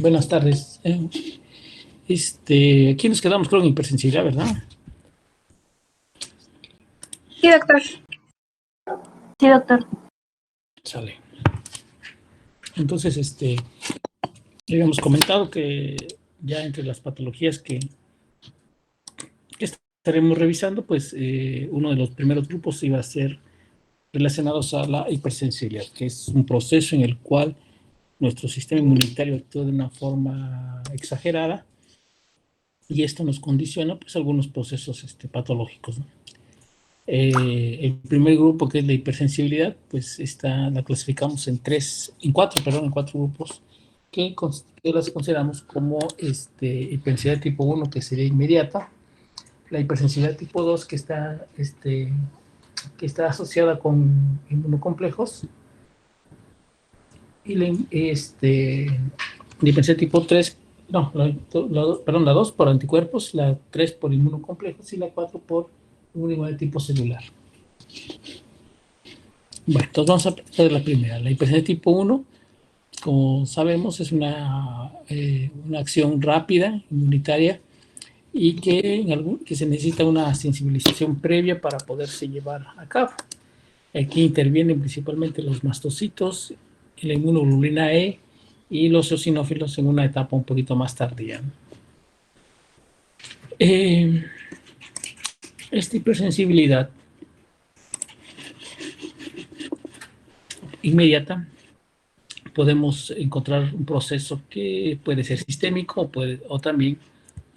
Buenas tardes. Aquí nos quedamos con hipersensibilidad, ¿verdad? Sí, doctor. Sí, doctor. Sale. Entonces, habíamos comentado que ya entre las patologías que estaremos revisando, pues uno de los primeros grupos iba a ser relacionados a la hipersensibilidad, que es un proceso en el cual nuestro sistema inmunitario actúa de una forma exagerada y esto nos condiciona pues algunos procesos patológicos, ¿no? El primer grupo, que es la hipersensibilidad, pues la clasificamos en cuatro grupos que las consideramos como hipersensibilidad tipo 1, que sería inmediata, la hipersensibilidad tipo 2, que está asociada con inmunocomplejos, y la hipersensibilidad tipo 3, no, perdón, la 2 por anticuerpos, la 3 por inmunocomplejos y la 4 por inmunidad de tipo celular. Bueno, entonces vamos a platicar de la primera. La hipersensibilidad tipo 1, como sabemos, es una acción rápida, inmunitaria, y que se necesita una sensibilización previa para poderse llevar a cabo. Aquí intervienen principalmente los mastocitos, la inmunoglobulina E y los eosinófilos en una etapa un poquito más tardía. Esta hipersensibilidad inmediata, podemos encontrar un proceso que puede ser sistémico o también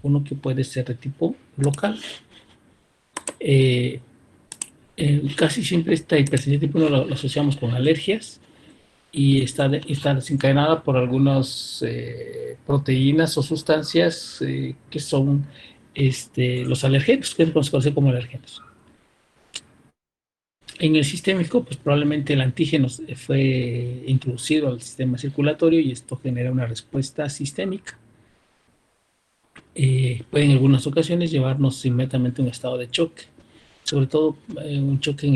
uno que puede ser de tipo local. Casi siempre esta hipersensibilidad tipo 1 lo asociamos con alergias y está desencadenada por algunas proteínas o sustancias que son los alergenos, que se conoce como alergenos. En el sistémico, pues probablemente el antígeno fue introducido al sistema circulatorio y esto genera una respuesta sistémica. Puede en algunas ocasiones llevarnos inmediatamente a un estado de choque, sobre todo un choque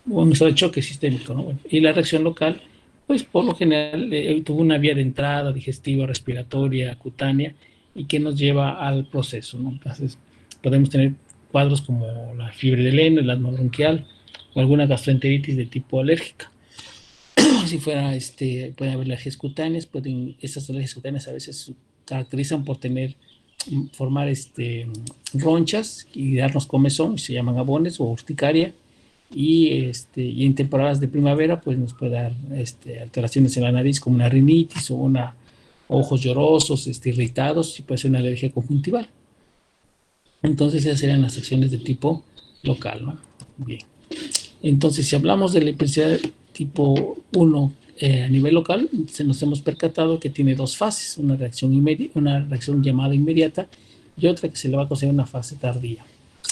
un estado de choque sistémico, ¿no? Y la reacción local, pues por lo general tuvo una vía de entrada digestiva, respiratoria, cutánea, y que nos lleva al proceso, ¿no? Entonces, podemos tener cuadros como la fiebre del heno, el asma bronquial, o alguna gastroenteritis de tipo alérgica. Si fuera, pueden haber alergias cutáneas, estas alergias cutáneas a veces se caracterizan por formar ronchas y darnos comezón, se llaman abones o urticaria, y en temporadas de primavera pues nos puede dar alteraciones en la nariz como una rinitis o ojos llorosos, irritados, y puede ser una alergia conjuntival. Entonces esas serían las acciones de tipo local, ¿no? Bien. Entonces, si hablamos de la hipersensibilidad tipo 1 a nivel local, nos hemos percatado que tiene dos fases, una reacción llamada inmediata y otra que se le va a considerar una fase tardía.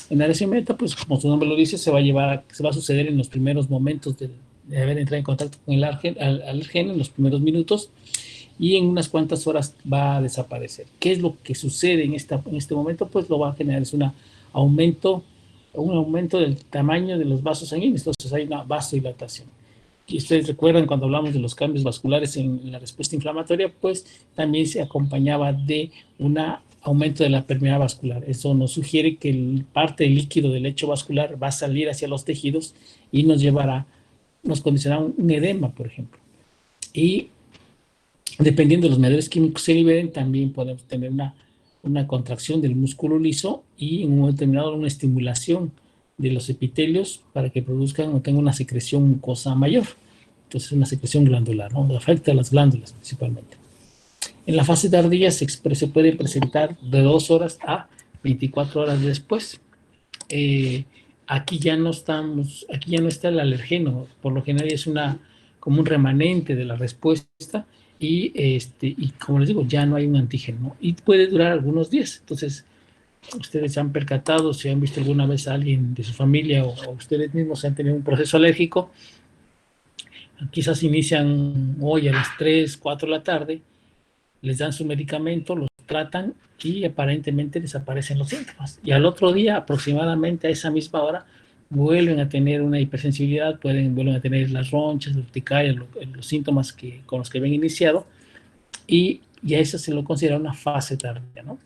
En la reacción inmediata, pues como su nombre lo dice, se va a suceder en los primeros momentos de haber entrado en contacto con el alergeno, en los primeros minutos, y en unas cuantas horas va a desaparecer. ¿Qué es lo que sucede en este momento? Pues lo va a generar es un aumento del tamaño de los vasos sanguíneos, entonces hay una vasodilatación. Y ustedes recuerdan cuando hablamos de los cambios vasculares en la respuesta inflamatoria, pues también se acompañaba de un aumento de la permeabilidad vascular. Eso nos sugiere que parte del líquido del lecho vascular va a salir hacia los tejidos y nos condicionará un edema, por ejemplo. Y dependiendo de los mediadores químicos que se liberen, también podemos tener una contracción del músculo liso y en un momento determinado una estimulación de los epitelios para que produzcan o tengan una secreción mucosa mayor. Entonces, una secreción glandular, ¿no? Afecta a las glándulas principalmente. En la fase tardía se puede presentar de 2 horas a 24 horas después. Aquí ya no está el alergeno, por lo general es como un remanente de la respuesta y como les digo, ya no hay un antígeno, ¿no? Y puede durar algunos días. Entonces, ustedes se han percatado, si han visto alguna vez a alguien de su familia o ustedes mismos han tenido un proceso alérgico, quizás inician hoy a las 3, 4 de la tarde, les dan su medicamento, los tratan y aparentemente desaparecen los síntomas. Y al otro día, aproximadamente a esa misma hora, vuelven a tener una hipersensibilidad, vuelven a tener las ronchas, la urticaria, los síntomas con los que habían iniciado, y ya esa se lo considera una fase tardía, ¿no?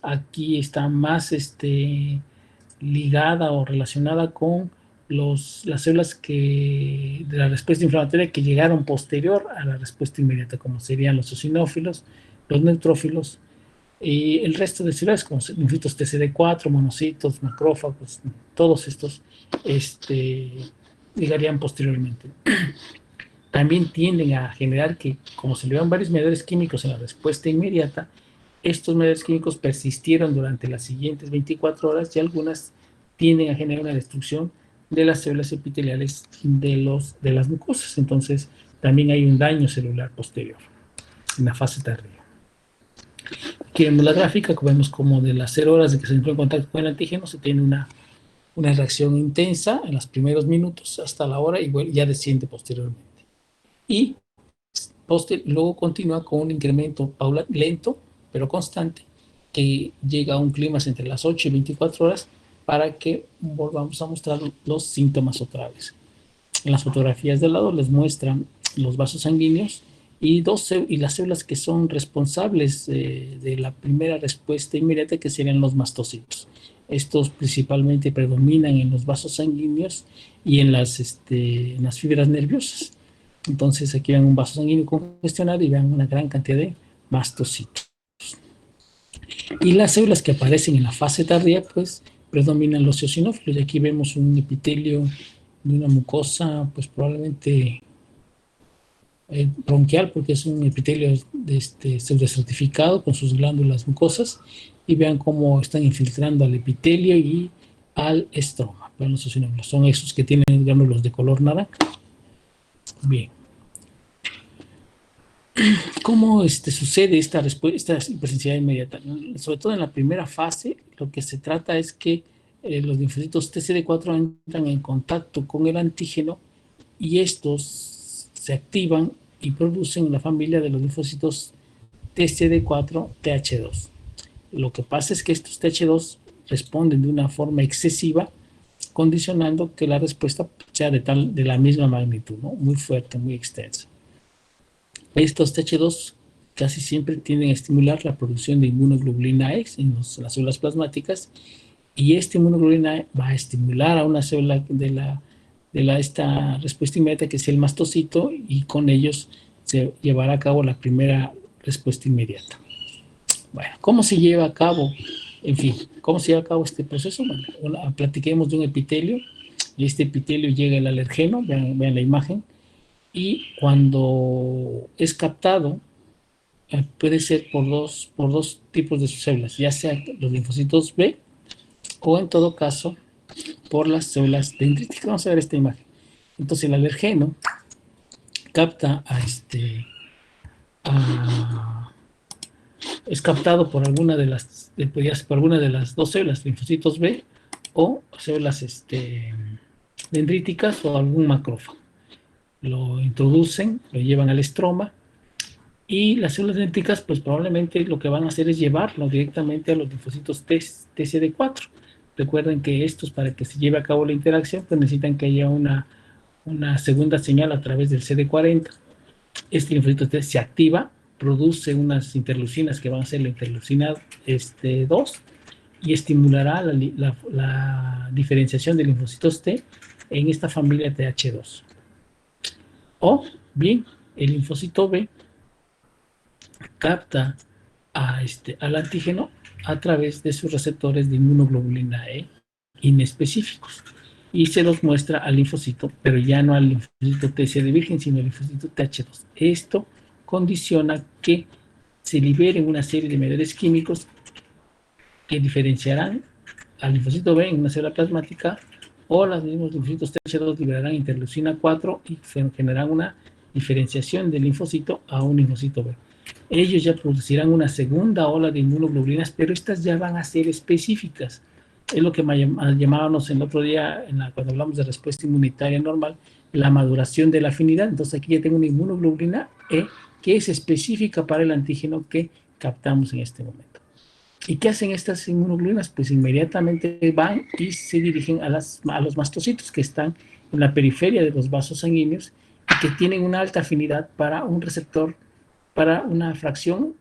Aquí está más ligada o relacionada con las células de la respuesta inflamatoria que llegaron posterior a la respuesta inmediata, como serían los eosinófilos, los neutrófilos y el resto de células, como linfocitos TCD4, monocitos, macrófagos, todos estos llegarían posteriormente. También tienden a generar que, como se le dan varios mediadores químicos en la respuesta inmediata, estos mediadores químicos persistieron durante las siguientes 24 horas y algunas tienden a generar una destrucción de las células epiteliales de las mucosas. Entonces, también hay un daño celular posterior en la fase tardía. Aquí vemos la gráfica, vemos como de las 0 horas de que se entró en contacto con el antígeno se tiene una reacción intensa en los primeros minutos hasta la hora y ya desciende posteriormente. Y luego continúa con un incremento lento, pero constante, que llega a un clímax entre las 8 y 24 horas para que volvamos a mostrar los síntomas otra vez. En las fotografías del lado les muestran los vasos sanguíneos y las células que son responsables de la primera respuesta inmediata, que serían los mastocitos. Estos principalmente predominan en los vasos sanguíneos y en las fibras nerviosas. Entonces aquí ven un vaso sanguíneo congestionado y ven una gran cantidad de mastocitos. Y las células que aparecen en la fase tardía, pues predominan los eosinófilos. Y aquí vemos un epitelio de una mucosa, pues probablemente bronquial, porque es un epitelio pseudoestratificado con sus glándulas mucosas. Y vean cómo están infiltrando al epitelio y al estroma. Vean los eosinófilos, son esos que tienen glándulos de color naranja. Bien. ¿Cómo sucede esta hipersensibilidad inmediata? Sobre todo en la primera fase, lo que se trata es que los linfocitos TCD4 entran en contacto con el antígeno y estos se activan y producen la familia de los linfocitos TCD4-TH2. Lo que pasa es que estos TH2 responden de una forma excesiva, condicionando que la respuesta sea de la misma magnitud, ¿no? Muy fuerte, muy extensa. Estos TH2 casi siempre tienden a estimular la producción de inmunoglobulina X en las células plasmáticas, y esta inmunoglobulina E va a estimular a una célula de esta respuesta inmediata, que es el mastocito, y con ellos se llevará a cabo la primera respuesta inmediata. Bueno, ¿cómo se lleva a cabo? En fin, ¿cómo se lleva a cabo este proceso? Bueno, platiquemos de un epitelio, y este epitelio llega el alergeno, vean la imagen, y cuando es captado, puede ser por dos tipos de sus células, ya sea los linfocitos B o en todo caso por las células dendríticas. Vamos a ver esta imagen. Entonces el alergeno capta es captado por alguna de las dos células, linfocitos B o células dendríticas o algún macrófago. Lo introducen, lo llevan al estroma, y las células dendríticas pues probablemente lo que van a hacer es llevarlo directamente a los linfocitos TCD4. Recuerden que estos, para que se lleve a cabo la interacción, pues necesitan que haya una segunda señal a través del CD40. Este linfocito T se activa, produce unas interleucinas que van a ser la interleucina 2 y estimulará la diferenciación de linfocitos T en esta familia TH2. O bien, el linfocito B capta al antígeno a través de sus receptores de inmunoglobulina E inespecíficos y se los muestra al linfocito, pero ya no al linfocito TCD virgen, sino al linfocito TH2. Esto condiciona que se liberen una serie de mediadores químicos que diferenciarán al linfocito B en una célula plasmática, o los mismos linfocitos TH2 liberarán interleucina 4 y generarán una diferenciación del linfocito a un linfocito B. Ellos ya producirán una segunda ola de inmunoglobulinas, pero estas ya van a ser específicas. Es lo que llamábamos el otro día, cuando hablamos de respuesta inmunitaria normal, la maduración de la afinidad. Entonces aquí ya tengo una inmunoglobulina E que es específica para el antígeno que captamos en este momento. ¿Y qué hacen estas inmunoglobulinas? Pues inmediatamente van y se dirigen a los mastocitos que están en la periferia de los vasos sanguíneos y que tienen una alta afinidad para un receptor para una fracción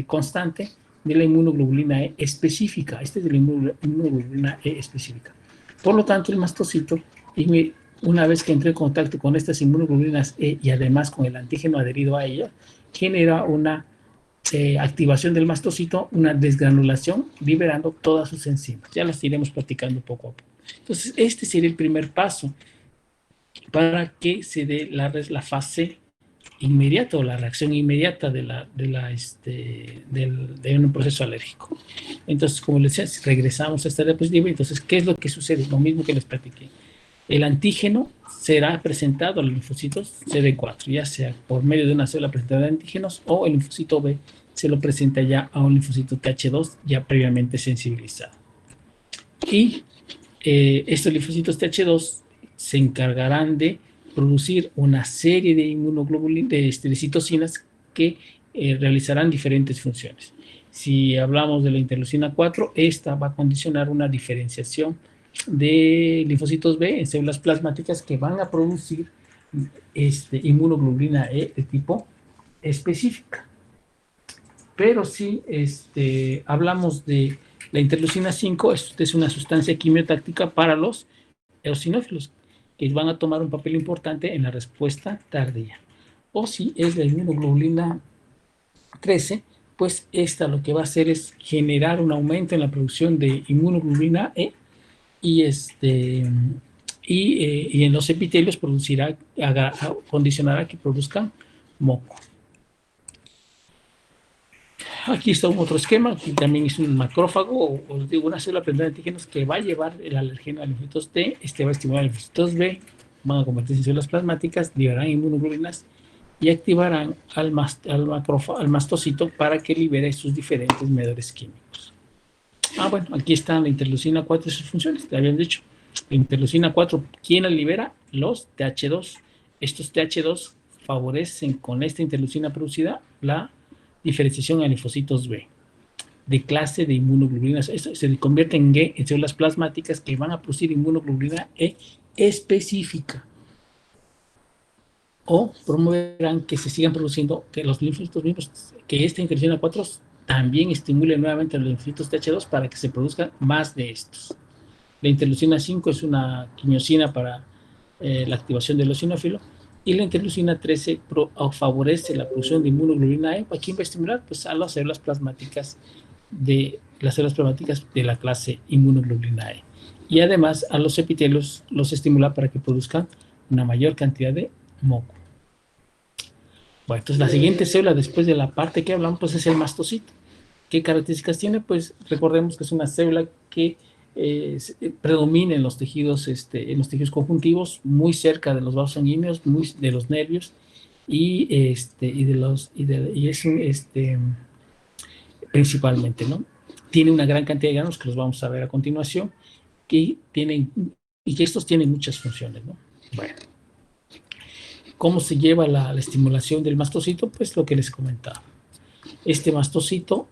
constante de la inmunoglobulina E específica. Esta es de la inmunoglobulina E específica. Por lo tanto, el mastocito, una vez que entró en contacto con estas inmunoglobulinas E y además con el antígeno adherido a ella, genera una activación del mastocito, una desgranulación, liberando todas sus enzimas. Ya las iremos practicando poco a poco. Entonces, este sería el primer paso para que se dé la fase inmediata o la reacción inmediata de un proceso alérgico. Entonces, como les decía, regresamos a esta diapositiva. Entonces, ¿qué es lo que sucede? Lo mismo que les platiqué. El antígeno será presentado a los linfocitos CD4, ya sea por medio de una célula presentadora de antígenos o el linfocito B se lo presenta ya a un linfocito TH2 ya previamente sensibilizado. Y estos linfocitos TH2 se encargarán de producir una serie de inmunoglobulinas, de citocinas que realizarán diferentes funciones. Si hablamos de la interleucina 4, esta va a condicionar una diferenciación de linfocitos B en células plasmáticas que van a producir inmunoglobulina E de tipo específica. Pero si hablamos de la interleucina 5, es una sustancia quimiotáctica para los eosinófilos, que van a tomar un papel importante en la respuesta tardía. O si es la inmunoglobulina 13, pues esta lo que va a hacer es generar un aumento en la producción de inmunoglobulina E y en los epitelios condicionará que produzcan moco. Aquí está otro esquema, aquí también es un macrófago, o digo, una célula prendada de antígenos que va a llevar el alergeno a linfocitos T, va a estimular a linfocitos B, van a convertirse en células plasmáticas, liberarán inmunoglobulinas y activarán al mastocito para que libere sus diferentes mediadores químicos. Bueno, aquí está la interleucina 4 y sus funciones, te habían dicho. La interleucina 4, ¿quién la libera? Los TH2. Estos TH2 favorecen con esta interleucina producida la diferenciación a linfocitos B de clase de inmunoglobulinas. Esto se convierte en G en células plasmáticas que van a producir inmunoglobulina E específica o promoverán que se sigan produciendo, que los linfocitos mismos, que esta interleucina 4 también estimule nuevamente a los linfocitos TH2 para que se produzcan más de estos. La interleucina 5 es una quimiosina para la activación del eosinófilo y la interleucina 13 favorece la producción de inmunoglobulina E. ¿A quién va a estimular? Pues a las células plasmáticas de la clase inmunoglobulina E. Y además a los epitelios los estimula para que produzcan una mayor cantidad de moco. Bueno, entonces la siguiente célula después de la parte que hablamos pues es el mastocito. ¿Qué características tiene? Pues recordemos que es una célula que predomina en los tejidos conjuntivos, muy cerca de los vasos sanguíneos, de los nervios principalmente, ¿no? Tiene una gran cantidad de granos que los vamos a ver a continuación y que estos tienen muchas funciones, ¿no? Bueno, ¿cómo se lleva la estimulación del mastocito? Pues lo que les comentaba. Este mastocito,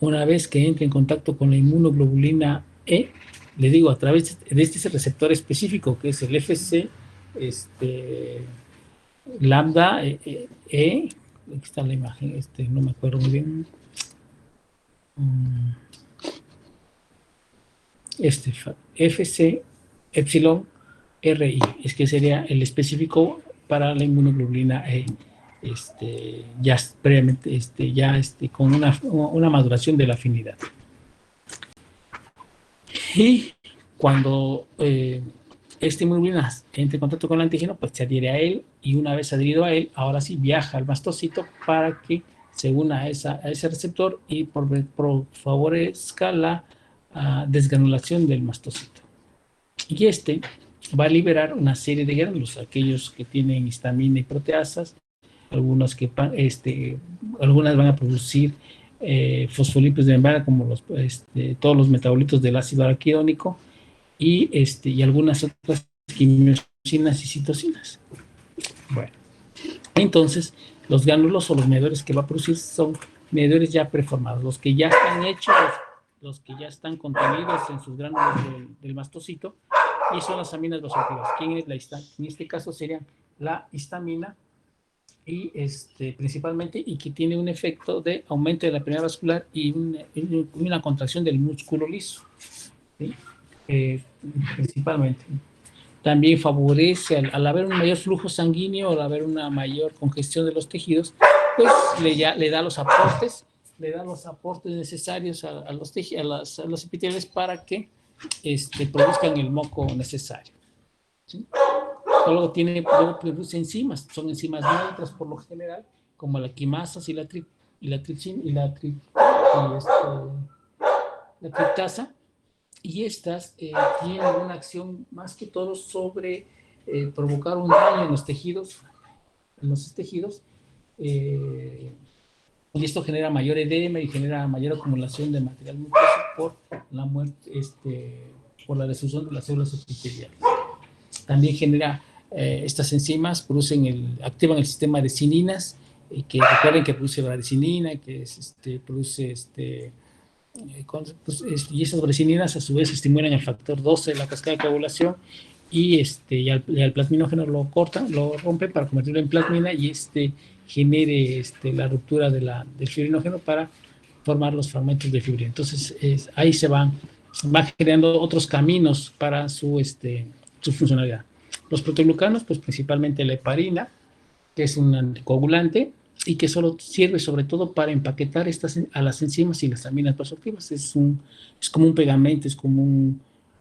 una vez que entre en contacto con la inmunoglobulina E, le digo, a través de este receptor específico que es el FC, lambda aquí está la imagen, no me acuerdo muy bien. FC epsilon RI, es que sería el específico para la inmunoglobulina E, ya previamente, con una maduración de la afinidad. Y cuando esta inmunoglobulina entra en contacto con el antígeno, pues se adhiere a él, y una vez adherido a él, ahora sí viaja al mastocito para que se una a ese receptor y favorezca la desgranulación del mastocito. Y va a liberar una serie de gránulos, aquellos que tienen histamina y proteasas, algunas van a producir fosfolípidos de membrana, como todos los metabolitos del ácido araquidónico, y algunas otras quimiosinas y citocinas. Bueno, entonces los gránulos o los medidores que va a producir son medidores ya preformados, los que ya están hechos, los que ya están contenidos en sus gránulos del mastocito, y son las aminas vasoactivas. ¿Quién es la histamina? En este caso serían la histamina y principalmente, y que tiene un efecto de aumento de la permeabilidad vascular y una contracción del músculo liso, ¿sí? Principalmente. También favorece, al haber un mayor flujo sanguíneo, al haber una mayor congestión de los tejidos, pues le da los aportes necesarios a los epitelios para que produzcan el moco necesario, ¿sí? Luego produce enzimas, son enzimas neutras por lo general, como la quimasas y la triptasa, y estas tienen una acción más que todo sobre provocar un daño en los tejidos, y esto genera mayor edema y genera mayor acumulación de material mucoso por la muerte, por la destrucción de las células epiteliales. También genera, estas enzimas activan el sistema de cininas, que recuerden que produce bradicinina, que produce y esas brasininas a su vez estimulan el factor 12 de la cascada de coagulación, y al plasminógeno lo rompen para convertirlo en plasmina, y genere la ruptura del fibrinógeno para formar los fragmentos de fibrina. Entonces ahí se van generando otros caminos para su funcionalidad. Los proteoglucanos, pues principalmente la heparina, que es un anticoagulante y que solo sirve sobre todo para empaquetar a las enzimas y las aminas vasoactivas. Es como un pegamento, es como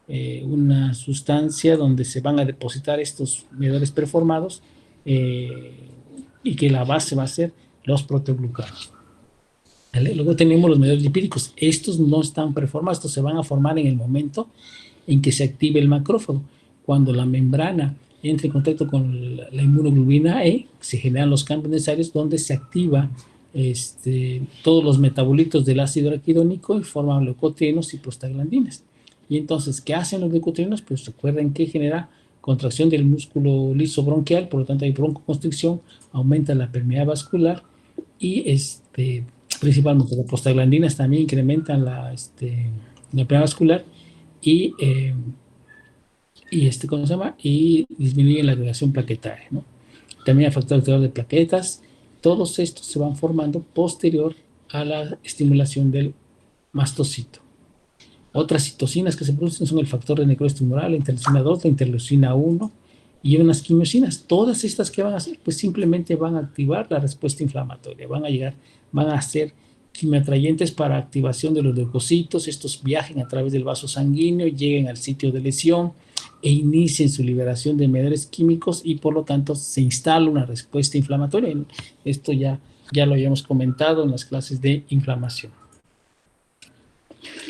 una sustancia donde se van a depositar estos mediadores preformados, y que la base va a ser los proteoglucanos. ¿Vale? Luego tenemos los mediadores lipídicos. Estos no están preformados, estos se van a formar en el momento en que se active el macrófago. Cuando la membrana entra en contacto con la inmunoglobulina E, se generan los campos necesarios donde se activa todos los metabolitos del ácido araquidónico y forman leucotrienos y prostaglandinas. Y entonces, ¿qué hacen los leucotrienos? Pues recuerden que genera contracción del músculo liso bronquial, por lo tanto hay broncoconstricción, aumenta la permeabilidad vascular, y principalmente las prostaglandinas también incrementan la permeabilidad vascular, y ¿cómo se llama? Y disminuyen la agregación plaquetaria, ¿no? También el factor activador de plaquetas. Todos estos se van formando posterior a la estimulación del mastocito. Otras citocinas que se producen son el factor de necrosis tumoral, la interleucina 2, la interleucina 1 y unas quimiosinas. Todas estas que van a hacer, pues simplemente van a activar la respuesta inflamatoria, van a ser quimioatrayentes para activación de los leucocitos. Estos viajen a través del vaso sanguíneo, lleguen al sitio de lesión e inicien su liberación de mediadores químicos, y por lo tanto se instala una respuesta inflamatoria. Esto ya lo habíamos comentado en las clases de inflamación.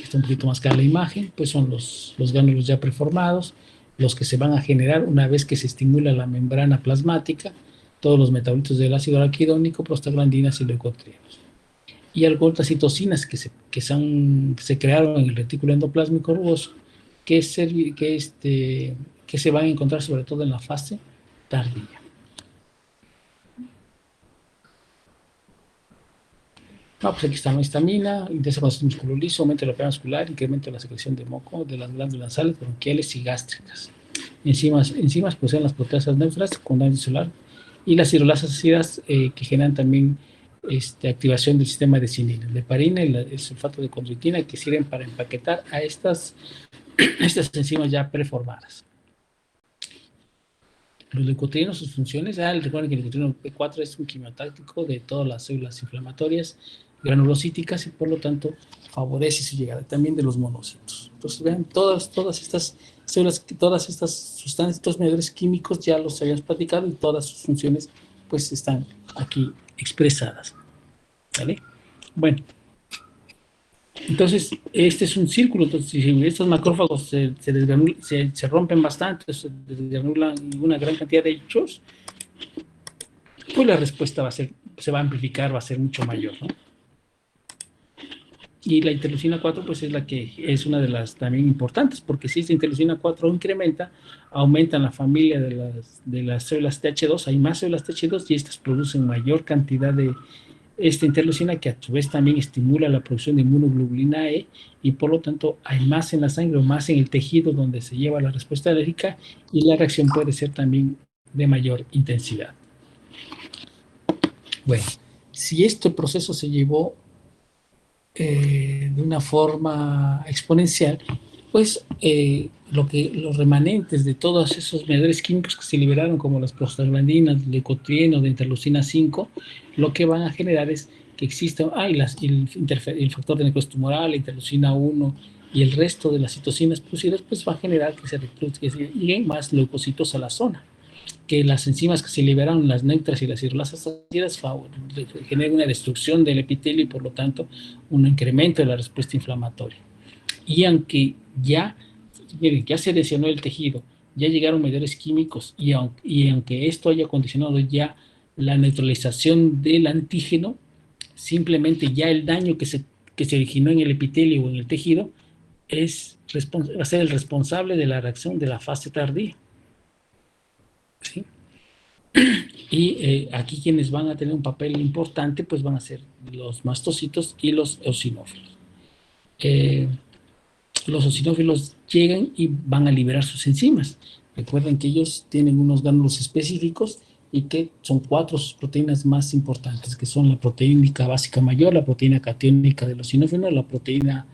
Está un poquito más clara la imagen, pues son los gránulos ya preformados, los que se van a generar una vez que se estimula la membrana plasmática, todos los metabolitos del ácido araquidónico, prostaglandinas y leucotrienos. Y algunas citocinas que se crearon en el retículo endoplásmico rugoso, que se van a encontrar sobre todo en la fase tardía. Pues aquí está la histamina, intensa concentración músculo liso, aumento de la permeabilidad vascular, incremento de la secreción de moco de las glándulas nasales, bronquiales y gástricas. Enzimas poseen las proteasas neutras con daño celular, y las hidrolasas ácidas, que generan también activación del sistema de cinina, la heparina y el sulfato de condroitina, que sirven para empaquetar a estas enzimas ya preformadas. Los leucotrienos, sus funciones, recuerden que el leucotrieno P4 es un quimiotáctico de todas las células inflamatorias granulocíticas, y por lo tanto favorece su llegada también de los monocitos. Entonces vean, todas estas células, todas estas sustancias, estos mediadores químicos ya los habíamos platicado, y todas sus funciones pues están aquí expresadas. ¿Vale? Bueno, entonces este es un círculo. Entonces, si estos macrófagos se rompen bastante, se desgranulan una gran cantidad de hechos, pues la respuesta se va a amplificar, va a ser mucho mayor, ¿no? Y la interleucina 4 pues es la que es una de las también importantes, porque si esta interleucina 4 incrementa, aumenta la familia de las células TH2, hay más células TH2, y estas producen mayor cantidad de esta interleucina, que a su vez también estimula la producción de inmunoglobulina E, y por lo tanto hay más en la sangre o más en el tejido donde se lleva la respuesta alérgica, y la reacción puede ser también de mayor intensidad. Bueno, si este proceso se llevó de una forma exponencial, pues los remanentes de todos esos mediadores químicos que se liberaron, como las prostaglandinas, leucotrieno, de interleucina 5, lo que van a generar es que exista, el factor de necrosis tumoral, la interleucina 1 y el resto de las citocinas producidas, pues va a generar que se lleguen más leucocitos a la zona, que las enzimas que se liberaron, las neutras y las hidrolasas ácidas, generan una destrucción del epitelio y por lo tanto un incremento de la respuesta inflamatoria. Y aunque miren, ya se lesionó el tejido, ya llegaron mediadores químicos y aunque esto haya condicionado ya la neutralización del antígeno, simplemente ya el daño que se originó en el epitelio o en el tejido va a ser el responsable de la reacción de la fase tardía. ¿Sí? Y aquí quienes van a tener un papel importante pues van a ser los mastocitos y los eosinófilos. Los eosinófilos llegan y van a liberar sus enzimas. Recuerden que ellos tienen unos gránulos específicos y que son 4 proteínas más importantes, que son la proteína básica mayor, la proteína catiónica del eosinófilo, la proteína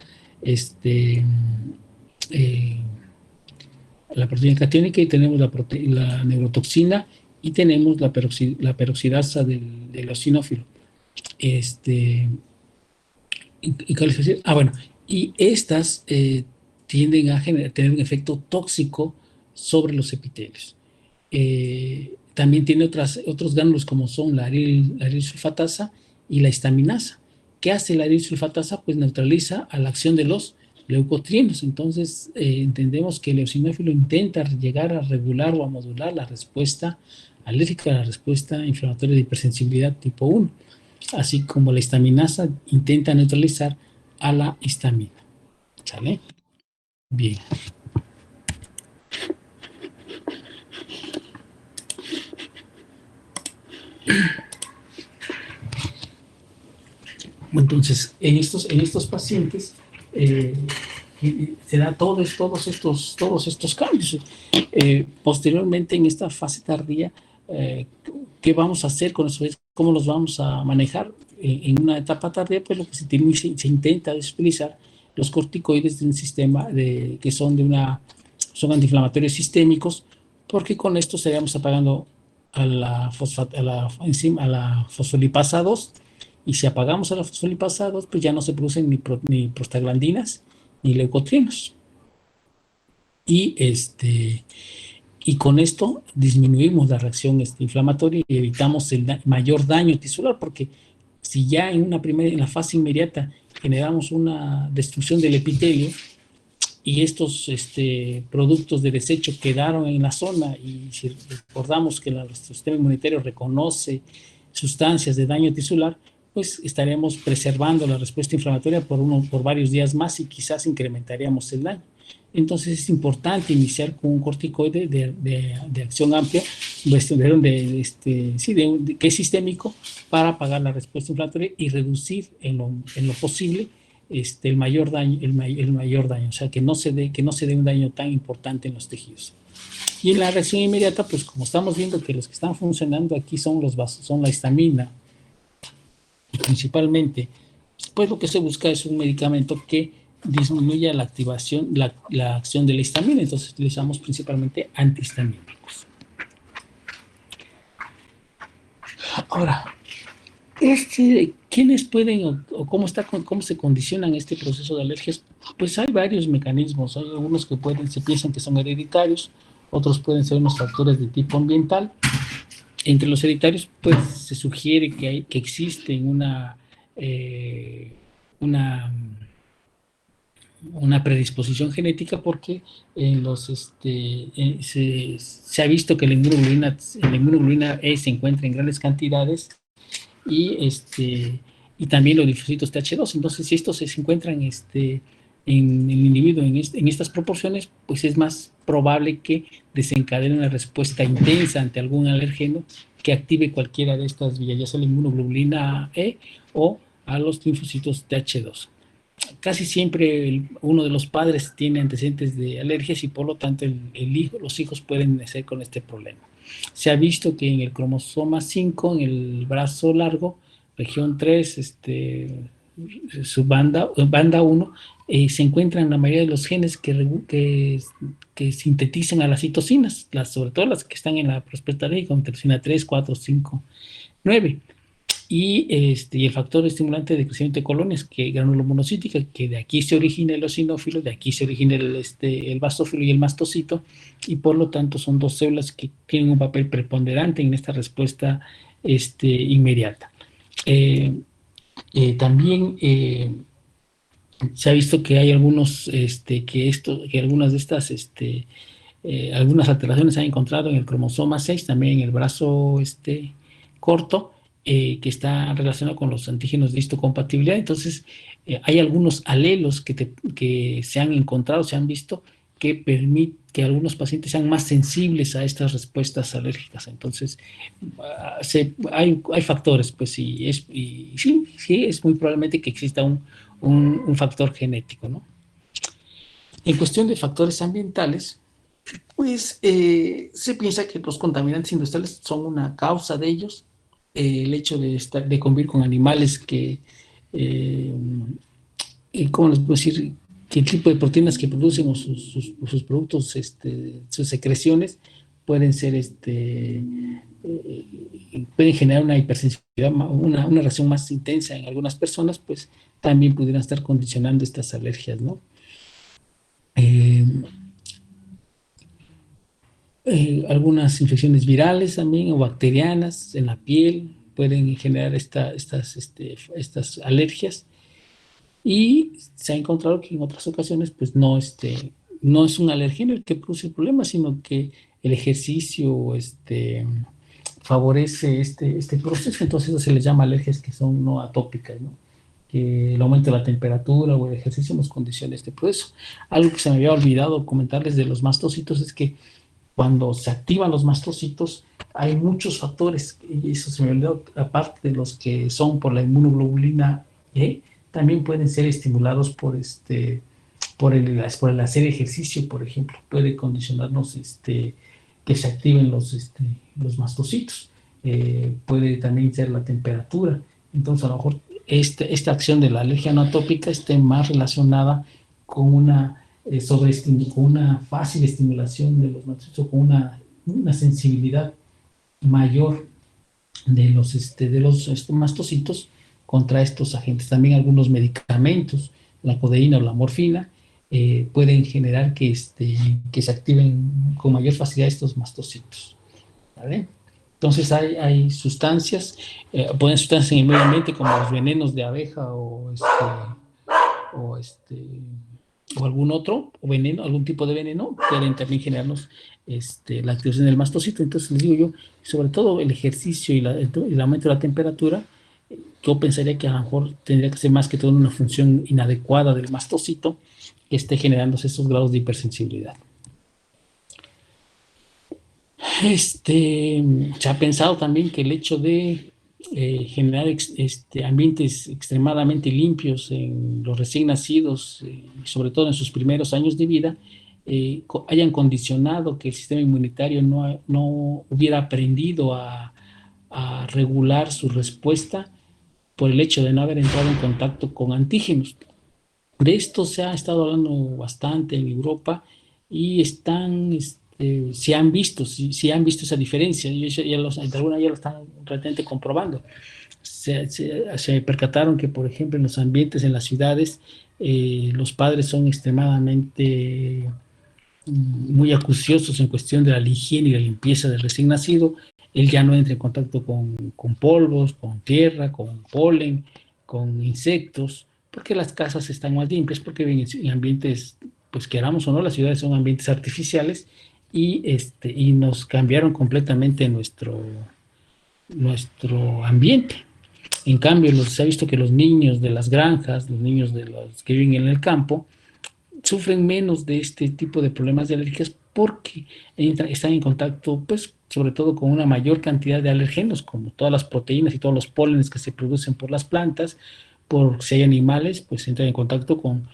la proteína catiónica, y tenemos la neurotoxina y tenemos la peroxidasa del eosinófilo. Bueno, y estas tienden a tener un efecto tóxico sobre los epitelios. También tiene otros gránulos como son la arilsulfatasa y la histaminasa. ¿Qué hace la arilsulfatasa? Pues neutraliza a la acción de los leucotrienos. Entonces, entendemos que el eosinófilo intenta llegar a regular o a modular la respuesta alérgica, la respuesta inflamatoria de hipersensibilidad tipo 1, así como la histaminasa intenta neutralizar a la histamina. ¿Sale? Bien. Entonces, en estos pacientes se da todos estos cambios. Posteriormente, en esta fase tardía, ¿qué vamos a hacer con eso? ¿Cómo los vamos a manejar? En una etapa tardía, pues lo que se intenta es utilizar los corticoides de un sistema que son antiinflamatorios sistémicos, porque con esto estaríamos apagando a la fosfolipasa 2, y si apagamos a la fosfolipasa 2, pues ya no se producen ni prostaglandinas ni leucotrienos. Y con esto disminuimos la reacción inflamatoria y evitamos el mayor daño tisular, porque si ya en la fase inmediata generamos una destrucción del epitelio y estos productos de desecho quedaron en la zona, y si recordamos que nuestro sistema inmunitario reconoce sustancias de daño tisular, pues estaremos preservando la respuesta inflamatoria por varios días más y quizás incrementaríamos el daño. Entonces es importante iniciar con un corticoide de acción amplia, que es sistémico, para apagar la respuesta inflamatoria y reducir en lo posible el mayor daño, o sea, que no se dé un daño tan importante en los tejidos. Y en la reacción inmediata, pues como estamos viendo que los que están funcionando aquí son la histamina, principalmente, pues lo que se busca es un medicamento que disminuya la acción de la histamina. Entonces utilizamos principalmente antihistamínicos. Ahora, ¿quiénes pueden o cómo se condicionan este proceso de alergias? Pues hay varios mecanismos. Hay algunos que se piensan que son hereditarios, otros pueden ser unos factores de tipo ambiental. Entre los hereditarios, pues se sugiere que existe una predisposición genética, porque se ha visto que la inmunoglobulina E se encuentra en grandes cantidades, y también los linfocitos TH2. Entonces, si estos se encuentran en el individuo en estas proporciones, pues es más probable que desencadene una respuesta intensa ante algún alergeno que active cualquiera de estas vías, ya sea la inmunoglobulina E o a los linfocitos TH2. Casi siempre uno de los padres tiene antecedentes de alergias y por lo tanto los hijos pueden nacer con este problema. Se ha visto que en el cromosoma 5, en el brazo largo, región 3, su banda 1, se encuentran la mayoría de los genes que sintetizan a las citocinas, sobre todo las que están en la prospecta como interleucina 3, 4, 5, 9. Y el factor estimulante de crecimiento de colonias, que granulomonocítica, que de aquí se origina el eosinófilo, de aquí se origina el basófilo y el mastocito, y por lo tanto son dos células que tienen un papel preponderante en esta respuesta inmediata. También se ha visto que hay algunos, que algunas de estas, algunas alteraciones se han encontrado en el cromosoma 6, también en el brazo corto, que está relacionado con los antígenos de histocompatibilidad. Entonces, hay algunos alelos que se han encontrado, se han visto, que permiten que algunos pacientes sean más sensibles a estas respuestas alérgicas. Entonces, hay factores, pues, y sí, es muy probablemente que exista un factor genético, ¿no? En cuestión de factores ambientales, pues se piensa que los contaminantes industriales son una causa de ellos. El hecho de convivir con animales ¿cómo les puedo decir? Que el tipo de proteínas que producen o sus productos, sus secreciones, pueden ser, pueden generar una hipersensibilidad, una reacción más intensa en algunas personas, pues también pudieran estar condicionando estas alergias, ¿no? Algunas infecciones virales también o bacterianas en la piel pueden generar estas alergias, y se ha encontrado que en otras ocasiones pues no es un alergeno el que produce el problema, sino que el ejercicio favorece este proceso. Entonces eso se les llama alergias que son no atópicas, ¿no? Que el aumento de la temperatura o el ejercicio nos condiciona este proceso. Algo que se me había olvidado comentarles de los mastocitos es que cuando se activan los mastocitos hay muchos factores, y eso se me olvidó, aparte de los que son por la inmunoglobulina E, también pueden ser estimulados por el hacer ejercicio, por ejemplo. Puede condicionarnos que se activen los mastocitos. Puede también ser la temperatura. Entonces, a lo mejor esta acción de la alergia no atópica esté más relacionada con con una fácil estimulación de los mastocitos, con una sensibilidad mayor de los mastocitos contra estos agentes. También algunos medicamentos, la codeína o la morfina, pueden generar que se activen con mayor facilidad estos mastocitos, ¿vale? Entonces hay sustancias, pueden sustancias en el medio ambiente como los venenos de abeja o algún otro veneno, algún tipo de veneno, pueden también generarnos la activación del mastocito. Entonces les digo yo, sobre todo el ejercicio y el aumento de la temperatura, yo pensaría que a lo mejor tendría que ser más que todo una función inadecuada del mastocito que esté generándose esos grados de hipersensibilidad. Se ha pensado también que el hecho de generar ambientes extremadamente limpios en los recién nacidos, sobre todo en sus primeros años de vida, hayan condicionado que el sistema inmunitario no hubiera aprendido a regular su respuesta por el hecho de no haber entrado en contacto con antígenos. De esto se ha estado hablando bastante en Europa, y se han visto esa diferencia, y de alguna ya lo están realmente comprobando. Se percataron que, por ejemplo, en los ambientes, en las ciudades, los padres son extremadamente muy acuciosos en cuestión de la higiene y la limpieza del recién nacido. Él ya no entra en contacto con polvos, con tierra, con polen, con insectos, porque las casas están más limpias, porque viven en ambientes, pues queramos o no, las ciudades son ambientes artificiales, y nos cambiaron completamente nuestro ambiente. En cambio, se ha visto que los niños de las granjas, los niños de los que viven en el campo, sufren menos de este tipo de problemas de alergias porque están en contacto, pues, sobre todo con una mayor cantidad de alergenos, como todas las proteínas y todos los pólenes que se producen por las plantas. Si hay animales, pues entran en contacto con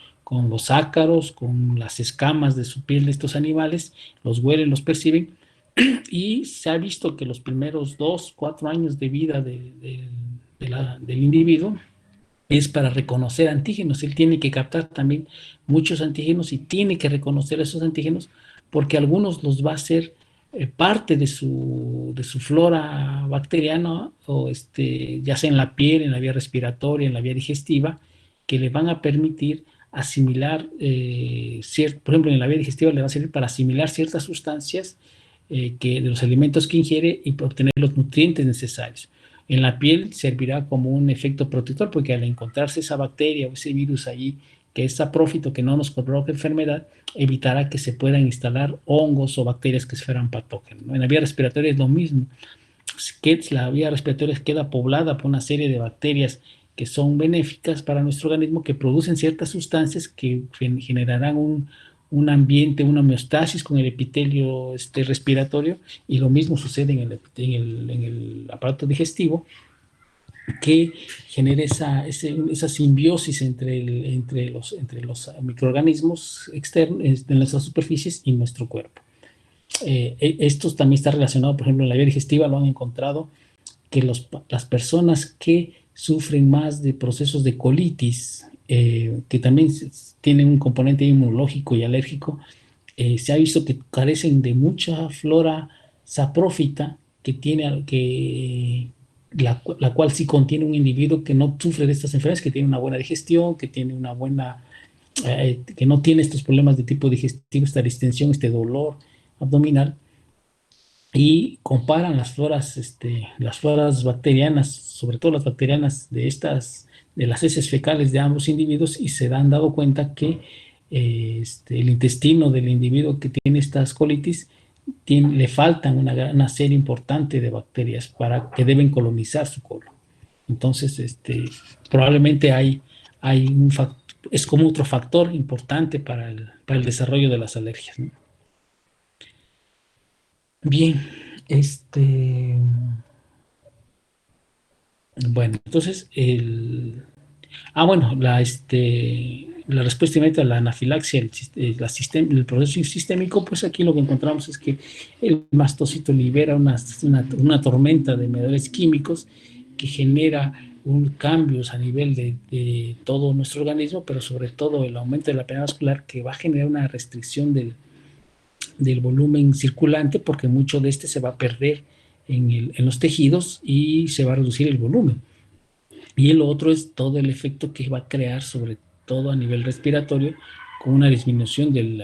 los ácaros, con las escamas de su piel de estos animales, los huelen, los perciben, y se ha visto que los primeros 2, 4 años de vida del individuo es para reconocer antígenos. Él tiene que captar también muchos antígenos y tiene que reconocer esos antígenos porque algunos los va a hacer parte de su flora bacteriana, o ya sea en la piel, en la vía respiratoria, en la vía digestiva, que le van a permitir asimilar, por ejemplo, en la vía digestiva le va a servir para asimilar ciertas sustancias de los alimentos que ingiere y obtener los nutrientes necesarios. En la piel servirá como un efecto protector, porque al encontrarse esa bacteria o ese virus allí, que es saprófito, que no nos provoca enfermedad, evitará que se puedan instalar hongos o bacterias que fueran patógenos, ¿no? En la vía respiratoria es lo mismo. La vía respiratoria queda poblada por una serie de bacterias que son benéficas para nuestro organismo, que producen ciertas sustancias que generarán un ambiente, una homeostasis con el epitelio respiratorio, y lo mismo sucede en el aparato digestivo, que genere esa simbiosis entre los microorganismos externos de nuestras superficies y nuestro cuerpo. Esto también está relacionado, por ejemplo, en la vía digestiva lo han encontrado, que las personas que sufren más de procesos de colitis, que también tienen un componente inmunológico y alérgico, se ha visto que carecen de mucha flora saprófita la cual sí contiene un individuo que no sufre de estas enfermedades, que tiene una buena digestión, que tiene que no tiene estos problemas de tipo digestivo, esta distensión, este dolor abdominal, y comparan las floras bacterianas, sobre todo las bacterianas de las heces fecales de ambos individuos, y se han dado cuenta que el intestino del individuo que tiene estas colitis le faltan una serie importante de bacterias que deben colonizar su colon. Entonces, probablemente hay es como otro factor importante para el desarrollo de las alergias, ¿no? Bien, bueno, entonces la respuesta inmediata a la anafilaxia, el proceso sistémico, pues aquí lo que encontramos es que el mastocito libera una tormenta de mediadores químicos que genera cambios a nivel de todo nuestro organismo, pero sobre todo el aumento de la pena vascular, que va a generar una restricción del volumen circulante, porque mucho de se va a perder en los tejidos y se va a reducir el volumen. Y el otro es todo el efecto que va a crear, sobre todo a nivel respiratorio, con una disminución del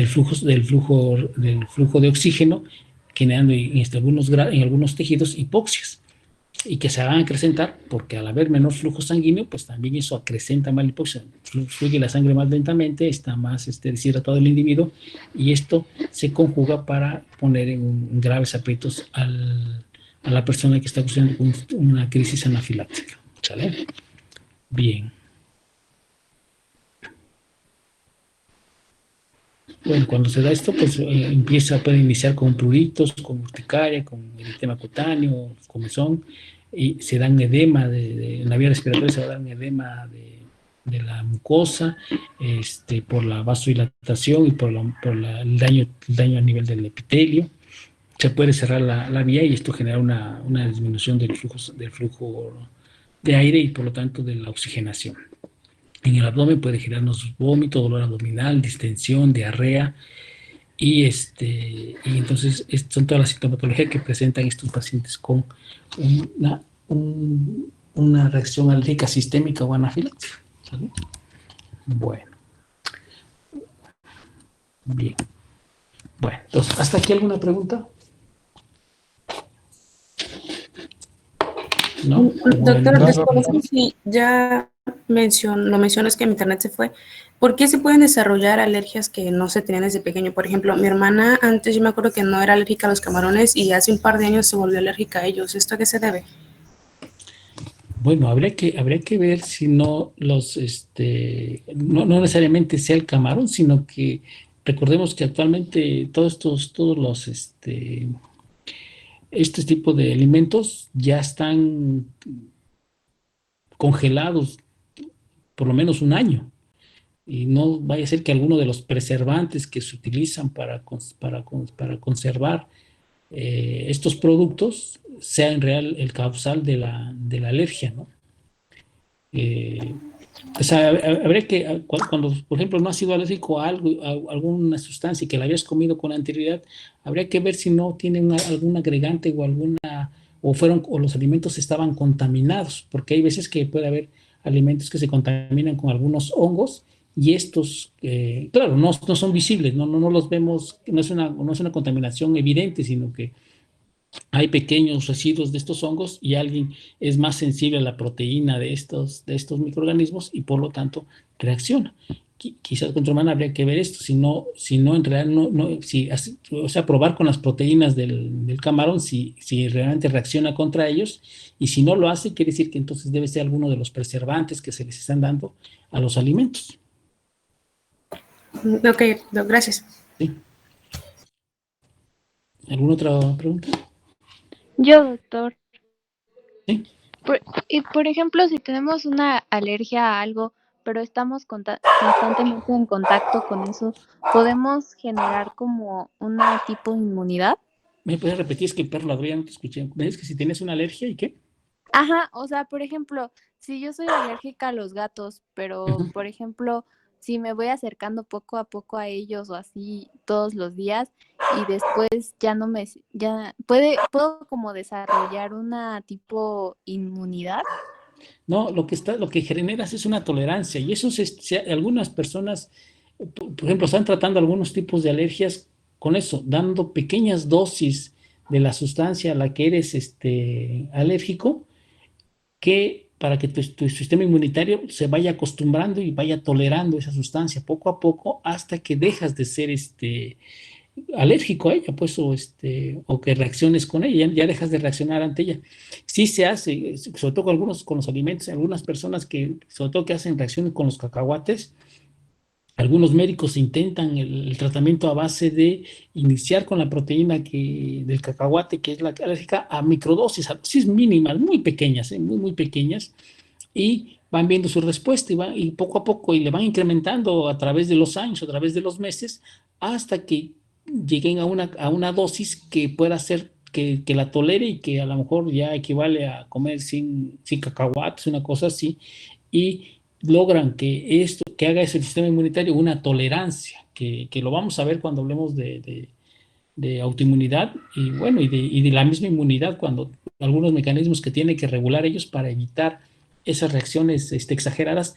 flujo de oxígeno, generando en algunos tejidos hipoxias, y que se van a acrecentar porque al haber menor flujo sanguíneo, pues también eso acrecenta más la hipoxia. Fluye la sangre más lentamente, está más deshidratado el individuo, y esto se conjuga para poner en graves aprietos a la persona que está sufriendo una crisis anafiláctica. ¿Sale? Bien. Bueno, cuando se da esto, pues puede iniciar con pruritos, con urticaria, con eritema cutáneo, comezón, y se dan edema, en la vía respiratoria se va a dar un edema de la mucosa, por la vasodilatación y por el daño a nivel del epitelio. Se puede cerrar la vía, y esto genera una disminución del flujo de aire y por lo tanto de la oxigenación. En el abdomen puede generarnos vómito, dolor abdominal, distensión, diarrea, y entonces son todas las sintomatologías que presentan estos pacientes con una reacción alérgica sistémica o anafiláctica. ¿Sale? Bueno. Bien. Bueno, entonces, ¿hasta aquí alguna pregunta? ¿No? Doctor, desconozco si ya lo mencionas que mi internet se fue. ¿Por qué se pueden desarrollar alergias que no se tenían desde pequeño? Por ejemplo, mi hermana antes, yo me acuerdo que no era alérgica a los camarones, y hace un par de años se volvió alérgica a ellos. ¿Esto a qué se debe? Bueno, habría que ver si no no necesariamente sea el camarón, sino que recordemos que actualmente este tipo de alimentos ya están congelados por lo menos un año. y no vaya a ser que alguno de los preservantes que se utilizan para conservar estos productos sea en real el causal de la alergia, ¿no? O sea, habría que, cuando, por ejemplo, no has sido alérgico a algo, a alguna sustancia que la habías comido con anterioridad, habría que ver si no tiene algún agregante o o los alimentos estaban contaminados, porque hay veces que puede haber alimentos que se contaminan con algunos hongos y estos, claro, no son visibles, no los vemos, no es una contaminación evidente, sino que hay pequeños residuos de estos hongos y alguien es más sensible a la proteína de estos microorganismos y por lo tanto reacciona. Quizás con tu hermana habría que ver esto, si no en realidad, o sea, probar con las proteínas del camarón si realmente reacciona contra ellos, y si no lo hace, quiere decir que entonces debe ser alguno de los preservantes que se les están dando a los alimentos. Ok, gracias. ¿Sí? ¿Alguna otra pregunta? Yo, doctor. Sí. Por ejemplo, si tenemos una alergia a algo, pero estamos constantemente en contacto con eso, ¿podemos generar como una tipo de inmunidad? ¿Me puedes repetir? Es que el perro ladró, ya no te escuché. ¿Me dices que si tienes una alergia y qué? Ajá, o sea, por ejemplo, si yo soy alérgica a los gatos, pero Uh-huh. por ejemplo, si me voy acercando poco a poco a ellos o así todos los días y después ya no me, ya puedo como desarrollar una tipo inmunidad. No, lo que generas es una tolerancia y eso algunas personas, por ejemplo, están tratando algunos tipos de alergias con eso, dando pequeñas dosis de la sustancia a la que eres alérgico, que para que tu sistema inmunitario se vaya acostumbrando y vaya tolerando esa sustancia poco a poco hasta que dejas de ser alérgico a ella, pues, o que reacciones con ella, ya dejas de reaccionar ante ella. Sí se hace, sobre todo con los alimentos, algunas personas que, sobre todo que hacen reacciones con los cacahuates, algunos médicos intentan el tratamiento a base de iniciar con la proteína del cacahuate, que es la alérgica, a microdosis, a dosis mínimas, muy pequeñas, muy pequeñas, y van viendo su respuesta y poco a poco y le van incrementando a través de los años, a través de los meses, hasta que lleguen a una dosis que pueda ser que la tolere y que a lo mejor ya equivale a comer sin cacahuates, una cosa así, y logran que haga ese sistema inmunitario una tolerancia, que lo vamos a ver cuando hablemos de autoinmunidad y bueno, y de la misma inmunidad, cuando algunos mecanismos que tienen que regular ellos para evitar esas reacciones exageradas,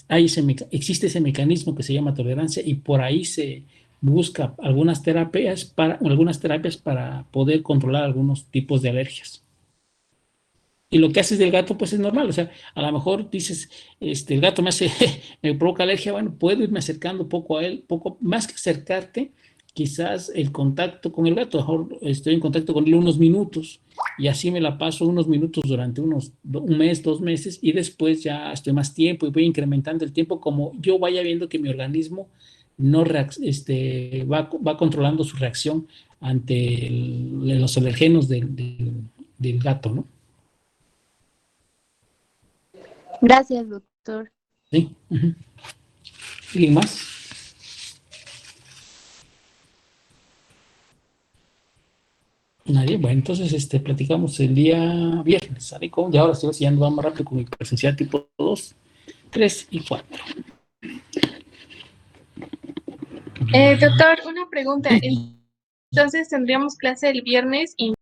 existe ese mecanismo que se llama tolerancia y por ahí se busca algunas terapias para poder controlar algunos tipos de alergias. Y lo que haces del gato, pues es normal. O sea, a lo mejor dices, el gato me provoca alergia. Bueno, puedo irme acercando poco a él, poco más que acercarte, quizás el contacto con el gato. A lo mejor estoy en contacto con él unos minutos y así me la paso unos minutos durante un mes, 2 meses y después ya estoy más tiempo y voy incrementando el tiempo como yo vaya viendo que mi organismo no va controlando su reacción ante los alergenos del gato, ¿no? Gracias, doctor. Sí. Uh-huh. ¿Alguien más? Nadie. Bueno, entonces platicamos el día viernes, ¿sale? Y ahora sí, ya nos vamos rápido con mi presencial tipo 2, 3 y 4. Doctor, una pregunta. Entonces tendríamos clase el viernes y